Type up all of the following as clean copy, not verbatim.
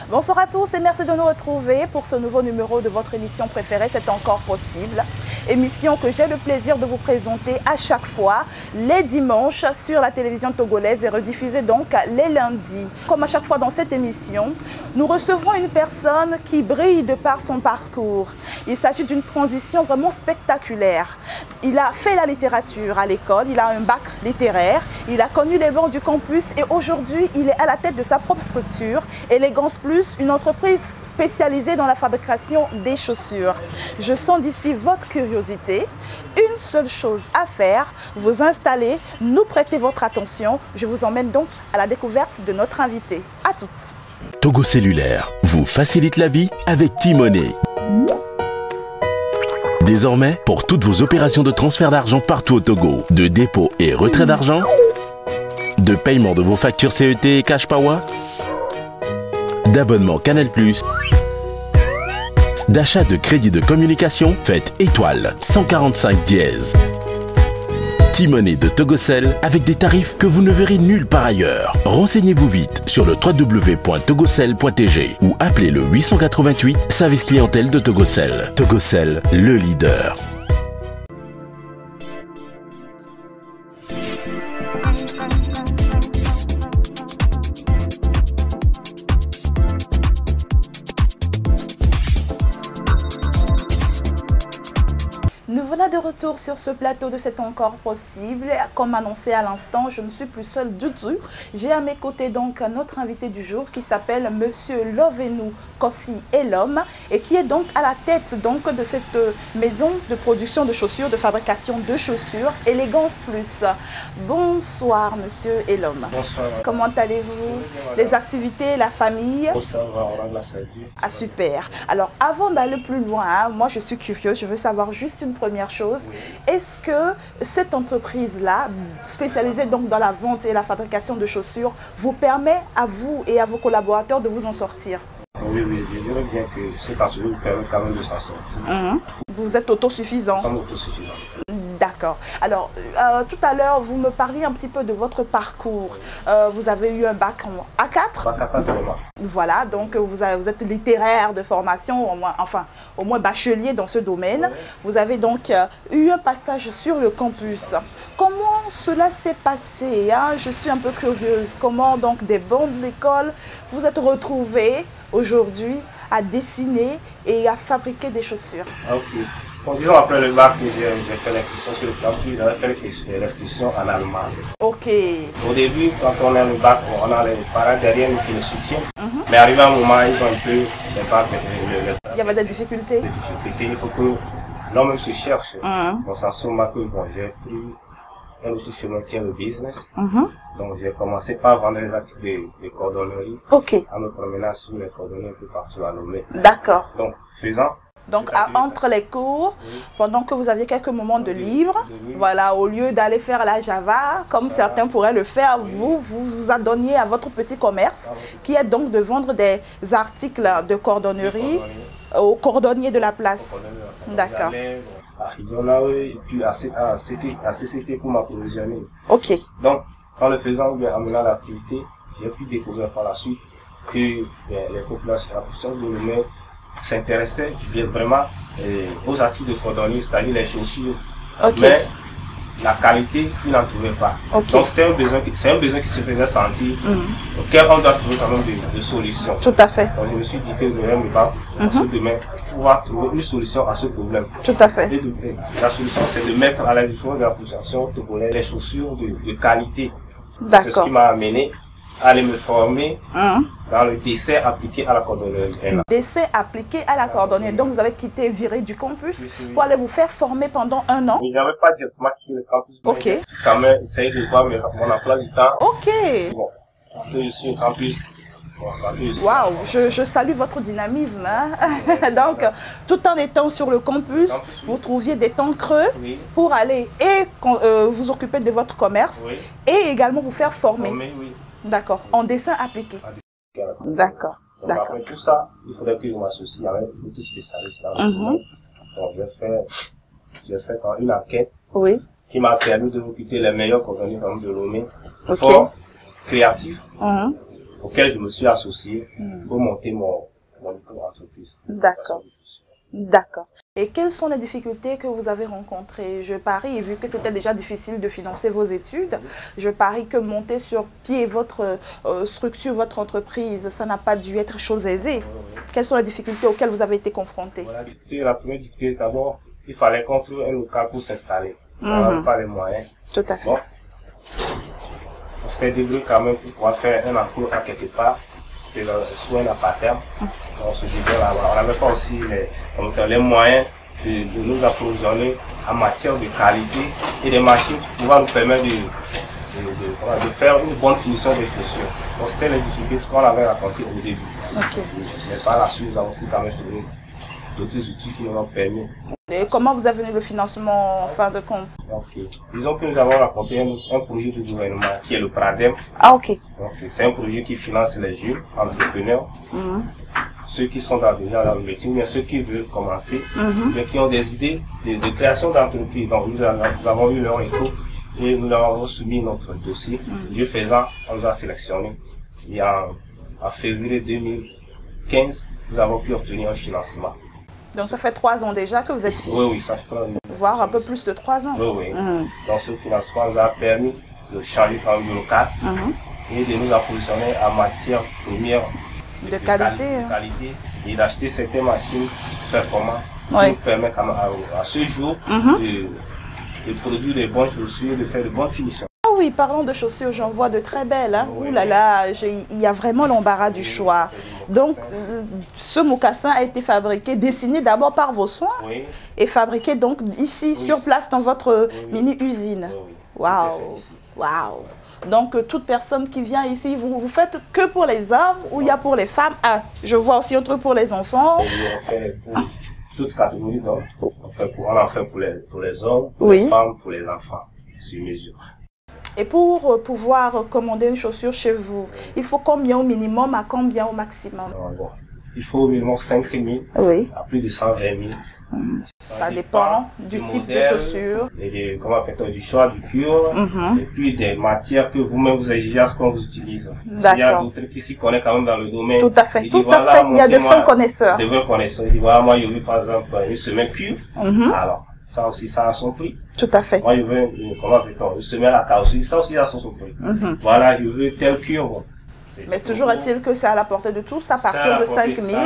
Bonsoir à tous et merci de nous retrouver pour ce nouveau numéro de votre émission préférée, C'est encore possible. Émission que j'ai le plaisir de vous présenter à chaque fois les dimanches sur la télévision togolaise et rediffusée donc les lundis. Comme à chaque fois dans cette émission, nous recevrons une personne qui brille de par son parcours. Il s'agit d'une transition vraiment spectaculaire. Il a fait la littérature à l'école, il a un bac littéraire, il a connu les bancs du campus et aujourd'hui il est à la tête de sa propre structure, Élégance Plus, une entreprise spécialisée dans la fabrication des chaussures. Je sens d'ici votre curiosité. Une seule chose à faire, vous installer, nous prêter votre attention. Je vous emmène donc à la découverte de notre invité. À toutes. Togo Cellulaire vous facilite la vie avec T-Money. Désormais, pour toutes vos opérations de transfert d'argent partout au Togo, de dépôt et retrait d'argent, de paiement de vos factures CET et Cash Power, d'abonnement Canal+, d'achat de crédit de communication, faites étoile 145 dièse. T-Money de Togocel avec des tarifs que vous ne verrez nulle part ailleurs. Renseignez-vous vite sur le www.togocel.tg ou appelez le 888 service clientèle de Togocel. Togocel, le leader. Nous voilà de retour sur ce plateau de C'est encore possible. Comme annoncé à l'instant, je ne suis plus seule du tout. J'ai à mes côtés donc notre invité du jour qui s'appelle Monsieur Lovenou Kossi Elom et qui est donc à la tête donc de cette maison de production de chaussures, de fabrication de chaussures, Élégance Plus. Bonsoir Monsieur Elom. Bonsoir. Comment allez-vous? Les activités, la famille? Bonsoir, on rend la salut. Ah super. Alors avant d'aller plus loin, hein, moi je suis curieuse, je veux savoir juste une première chose. Est-ce que cette entreprise-là, spécialisée donc dans la vente et la fabrication de chaussures, vous permet à vous et à vos collaborateurs de vous en sortir? Oui, je dirais bien que cette entreprise vous permet quand même de s'en sortir. Vous êtes autosuffisant? Comme autosuffisant. D'accord. Alors, tout à l'heure, vous me parliez un petit peu de votre parcours. Vous avez eu un bac en A4? Bac A4 de moi. Voilà, donc vous êtes littéraire de formation, au moins bachelier dans ce domaine. Ouais. Vous avez donc eu un passage sur le campus. Comment cela s'est passé, hein? Je suis un peu curieuse. Comment donc des bancs de l'école vous êtes retrouvés aujourd'hui à dessiner et à fabriquer des chaussures? Ok. Bon, disons après le bac, j'ai fait l'inscription sur le campus, j'avais fait l'inscription en allemand. Ok. Au début, quand on a le bac, on a les parents derrière nous qui nous soutiennent. Mais arrivé à un moment, ils ont un peu les bacs. Il y avait des difficultés. Il faut que l'homme se cherche. On s'en souvient que bon, j'ai pris un autre chemin qui est le business. Donc j'ai commencé par vendre les articles de cordonnerie. Ok. En me promenant sur les cordonneries un peu partout à Lomé. D'accord. Donc faisant. Donc entre les cours, pendant que vous aviez quelques moments de libre, voilà, au lieu d'aller faire la Java, comme certains pourraient le faire, vous adonniez à votre petit commerce, qui est donc de vendre des articles de cordonnerie aux cordonniers de la place. D'accord. Et puis à CCT pour m'approvisionner. Ok. Donc, en le faisant, en menant l'activité, j'ai pu découvrir par la suite que les populations, la population de Lomé s'intéressaient vraiment aux articles de cordonnier, c'est-à-dire les chaussures. Okay. Mais la qualité, ils n'en trouvaient pas. Okay. Donc c'est un besoin qui se faisait sentir, auquel on doit trouver quand même des solutions. Tout à fait. Donc je me suis dit que je devais me battre demain pour pouvoir trouver une solution à ce problème. Tout à fait. La solution, c'est de mettre à la disposition de la population togolaise les chaussures de qualité. D'accord. C'est ce qui m'a amené à aller me former dans le dessin appliqué à la cordonnerie. Dessin appliqué à la cordonnerie. Donc vous avez quitté, viré du campus pour aller vous faire former pendant 1 an. Mais je n'avais pas directement quitté le campus. Ok. J'ai quand même essayé de voir mon emploi du temps. Ok. Bon, après je suis au campus. Waouh, je salue votre dynamisme. Hein? Donc, tout en étant sur le campus, vous trouviez des temps creux pour aller et vous occuper de votre commerce et également vous faire former. D'accord, en dessin appliqué. D'accord. Après tout ça, il faudrait que je m'associe avec un petit spécialiste dans ce domaine. Donc, j'ai fait une enquête qui m'a permis de recruter les meilleurs cordonniers de Lomé, forts, créatifs, auxquels je me suis associé pour monter mon entreprise. D'accord. D'accord. Et quelles sont les difficultés que vous avez rencontrées? Je parie, vu que c'était déjà difficile de financer vos études, je parie que monter sur pied votre structure, votre entreprise, ça n'a pas dû être chose aisée. Quelles sont les difficultés auxquelles vous avez été confrontés? La première difficulté, d'abord, il fallait qu'on trouve un local pour s'installer. On n'avait pas les moyens. Tout à fait. Bon, on s'était débrouillé quand même pour pouvoir faire un emploi à quelque part. C'était sous un appartement. On se débrouillait là-bas. On n'avait pas aussi les moyens de nous approvisionner en matière de qualité et des machines qui pouvaient nous permettre de faire une bonne finition des chaussures. Donc c'était les difficultés qu'on avait rencontrées au début. Mais par la suite, nous avons pu quand même trouver d'autres outils qui nous ont permis. Et comment vous avez venu le financement en fin de compte? Disons que nous avons rencontré un projet de gouvernement qui est le PRADEM. C'est un projet qui finance les jeunes entrepreneurs, ceux qui sont déjà dans le métier, mais ceux qui veulent commencer, mais qui ont des idées de création d'entreprise. Donc nous avons eu leur écho et nous leur avons soumis notre dossier. Dieu faisant, on nous a sélectionné. Et en février 2015, nous avons pu obtenir un financement. Donc ça fait 3 ans déjà que vous êtes ici? Oui, ça fait 3 ans. Voire un peu plus de 3 ans. Oui. Donc ce financement nous a permis de changer quand même de local et de nous approvisionner en matière première de qualité et d'acheter certaines machines performantes qui nous permettent quand même à ce jour de produire de bonnes chaussures, de faire de bonnes finitions. Ah oui, parlons de chaussures, j'en vois de très belles. Hein. Ouh là là, il y a vraiment l'embarras du choix. Donc, ce mocassin a été fabriqué, dessiné d'abord par vos soins et fabriqué donc ici, sur place, dans votre mini-usine. Waouh, waouh. Donc, toute personne qui vient ici, vous faites que pour les hommes ou il y a pour les femmes? Ah, je vois aussi un truc pour les enfants. On fait pour toute catégorie d'hommes. On en fait pour les hommes, pour les femmes, pour les enfants, sur mesure. Et pour pouvoir commander une chaussure chez vous, il faut combien au minimum, à combien au maximum? Il faut au minimum 5 000 à plus de 120 000. Ça dépend du type de chaussure. Et du choix du cuir, et puis des matières que vous-même vous exigez à ce qu'on vous utilise. Il y a d'autres qui s'y connaissent quand même dans le domaine. Tout à fait, il y a de fins connaisseurs. De vrais connaisseurs. Il dit voilà, moi je veux par exemple une semaine cuir. Alors, ça aussi, ça a son prix. Tout à fait. Moi je veux une semaine à carrosserie, ça aussi a son prix. Voilà, je veux tel cuir. Mais toujours est-il que c'est à la portée de tous, à partir de 5 000.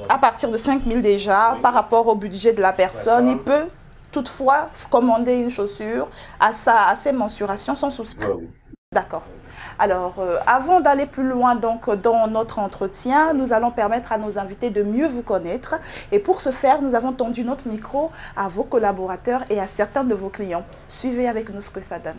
À partir de 5 000 déjà, par rapport au budget de la personne, il peut toutefois commander une chaussure à ses mensurations sans souci. D'accord. Alors, avant d'aller plus loin donc, dans notre entretien, nous allons permettre à nos invités de mieux vous connaître. Et pour ce faire, nous avons tendu notre micro à vos collaborateurs et à certains de vos clients. Suivez avec nous ce que ça donne.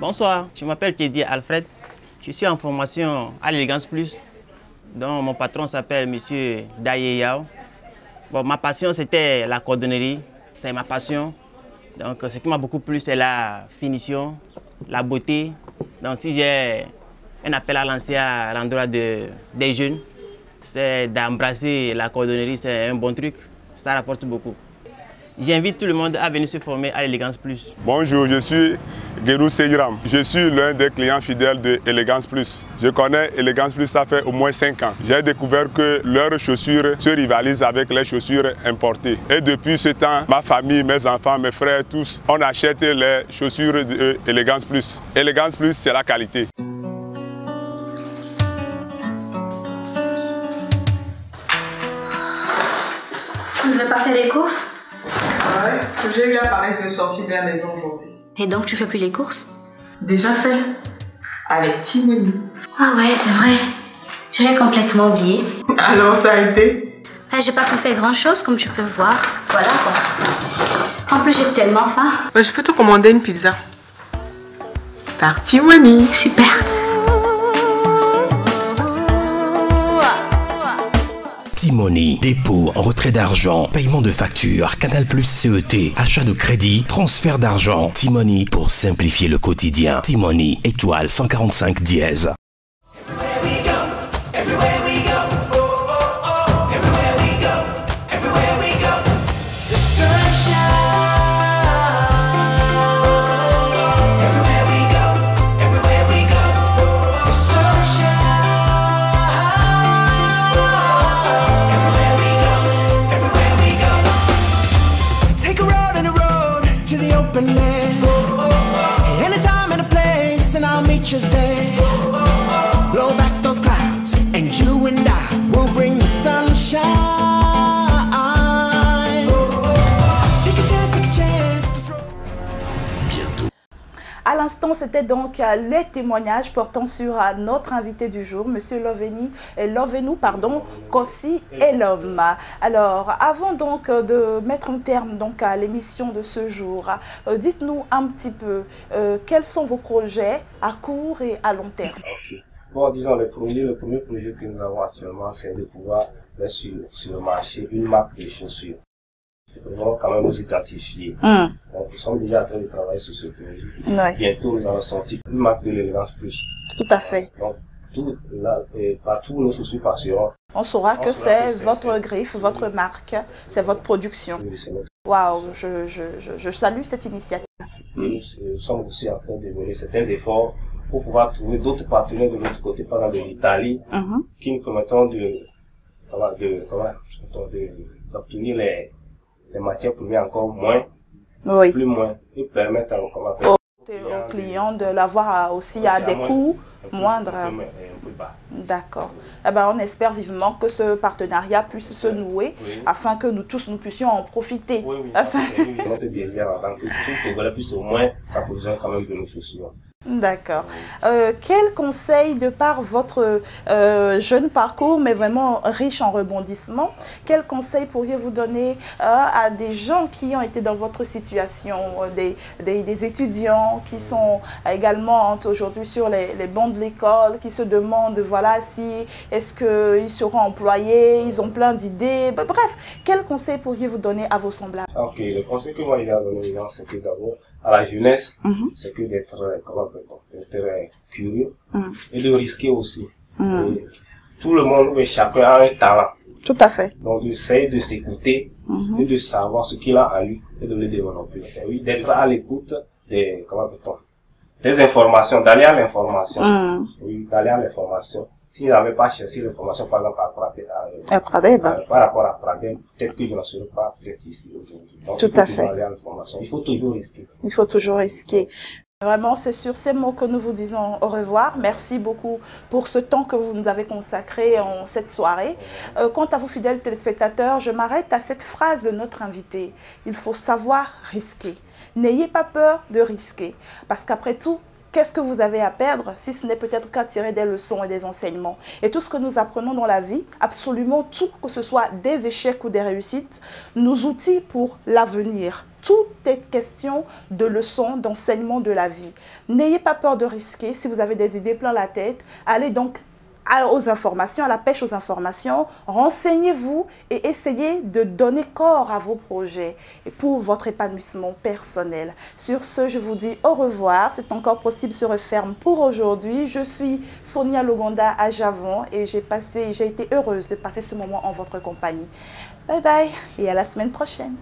Bonsoir, je m'appelle Teddy Alfred. Je suis en formation à l'Élégance Plus, dont mon patron s'appelle M. Daye Yao. Bon, ma passion, c'était la cordonnerie, c'est ma passion. Donc, ce qui m'a beaucoup plu, c'est la finition, la beauté. Donc, si j'ai un appel à lancer à l'endroit des jeunes, c'est d'embrasser la cordonnerie, c'est un bon truc, ça rapporte beaucoup. J'invite tout le monde à venir se former à l'Élégance Plus. Bonjour, je suis Guérou Seyiram. Je suis l'un des clients fidèles de Élégance Plus. Je connais Élégance Plus, ça fait au moins 5 ans. J'ai découvert que leurs chaussures se rivalisent avec les chaussures importées. Et depuis ce temps, ma famille, mes enfants, mes frères, tous, on achète les chaussures d'Élégance Plus. Élégance Plus, c'est la qualité. Vous ne devez pas faire les courses? Ouais, j'ai eu la paresse de sortir de la maison aujourd'hui. Et donc tu fais plus les courses? Déjà fait. Avec Timoni. Ah ouais, c'est vrai. J'avais complètement oublié. Alors, ça a été? J'ai pas pu faire grand chose, comme tu peux voir. Voilà quoi. En plus, j'ai tellement faim. Je peux te commander une pizza. Par Timoni. Super. Timoni, dépôt, retrait d'argent, paiement de facture, Canal Plus CET, achat de crédit, transfert d'argent. Timoni pour simplifier le quotidien. Timoni, étoile 145 dièse. Anytime and a place, and I'll meet you there. Blow back those clouds, and you and I will bring the sunshine. Take a chance. Bientôt. À l'instant, c'était donc les témoignages portant sur notre invité du jour, Monsieur Lovenou, Kossi Elom. Alors, avant donc de mettre un terme donc à l'émission de ce jour, dites-nous un petit peu quels sont vos projets à court et à long terme. Okay. Bon, disons, le premier projet que nous avons actuellement, c'est de pouvoir mettre sur le marché une marque de chaussures. Nous devons quand même nous identifier. Donc, nous sommes déjà en train de travailler sur ce projet. Ouais. Bientôt, nous allons sortir une marque de l'élégance plus. Tout à fait. Donc, partout nos chaussures passeront. On saura que c'est votre griffe, votre marque, c'est votre production. Waouh, je salue cette initiative. Et nous sommes aussi en train de mener certains efforts pour pouvoir trouver d'autres partenaires de l'autre côté, par exemple de l'Italie, qui nous permettront d'obtenir les matières premières encore plus moins, et permettre aux clients de l'avoir aussi à des coûts moindres. D'accord. Eh ben, on espère vivement que ce partenariat puisse se nouer afin que nous tous nous puissions en profiter. Oui. C'est notre désir en tant que tout Congolais puisse au moins s'approvisionner quand même de nos chaussures. D'accord. Quel conseil, de par votre jeune parcours, mais vraiment riche en rebondissements, quel conseil pourriez-vous donner à des gens qui ont été dans votre situation, des étudiants qui sont également aujourd'hui sur les bancs de l'école, qui se demandent, voilà, si est-ce qu'ils seront employés, ils ont plein d'idées, bref, quel conseil pourriez-vous donner à vos semblables? Ok, le conseil que moi j'ai à donner, c'est que d'abord, à la jeunesse, c'est que d'être curieux et de risquer aussi. Et tout le monde, chacun a un talent. Tout à fait. Donc d'essayer de s'écouter et de savoir ce qu'il a en lui et de le développer. Et oui, d'être à l'écoute des informations, d'aller à l'information. Oui, d'aller à l'information. S'il n'avait pas cherché l'information, par exemple, par rapport à Pradem, peut-être que je ne serais pas peut-être ici aujourd'hui. Donc, tout à fait. Il faut toujours risquer. Il faut toujours risquer. Vraiment, c'est sur ces mots que nous vous disons au revoir. Merci beaucoup pour ce temps que vous nous avez consacré en cette soirée. Quant à vous, fidèles téléspectateurs, je m'arrête à cette phrase de notre invité. Il faut savoir risquer. N'ayez pas peur de risquer. Parce qu'après tout, qu'est-ce que vous avez à perdre si ce n'est peut-être qu'à tirer des leçons et des enseignements? Et tout ce que nous apprenons dans la vie, absolument tout, que ce soit des échecs ou des réussites, nous outils pour l'avenir. Tout est question de leçons, d'enseignements de la vie. N'ayez pas peur de risquer. Si vous avez des idées plein la tête, allez donc aux informations, à la pêche aux informations, renseignez-vous et essayez de donner corps à vos projets et pour votre épanouissement personnel. Sur ce, je vous dis au revoir. C'est encore possible se referme pour aujourd'hui. Je suis Sonia Logonda à Javon et j'ai été heureuse de passer ce moment en votre compagnie. Bye bye et à la semaine prochaine.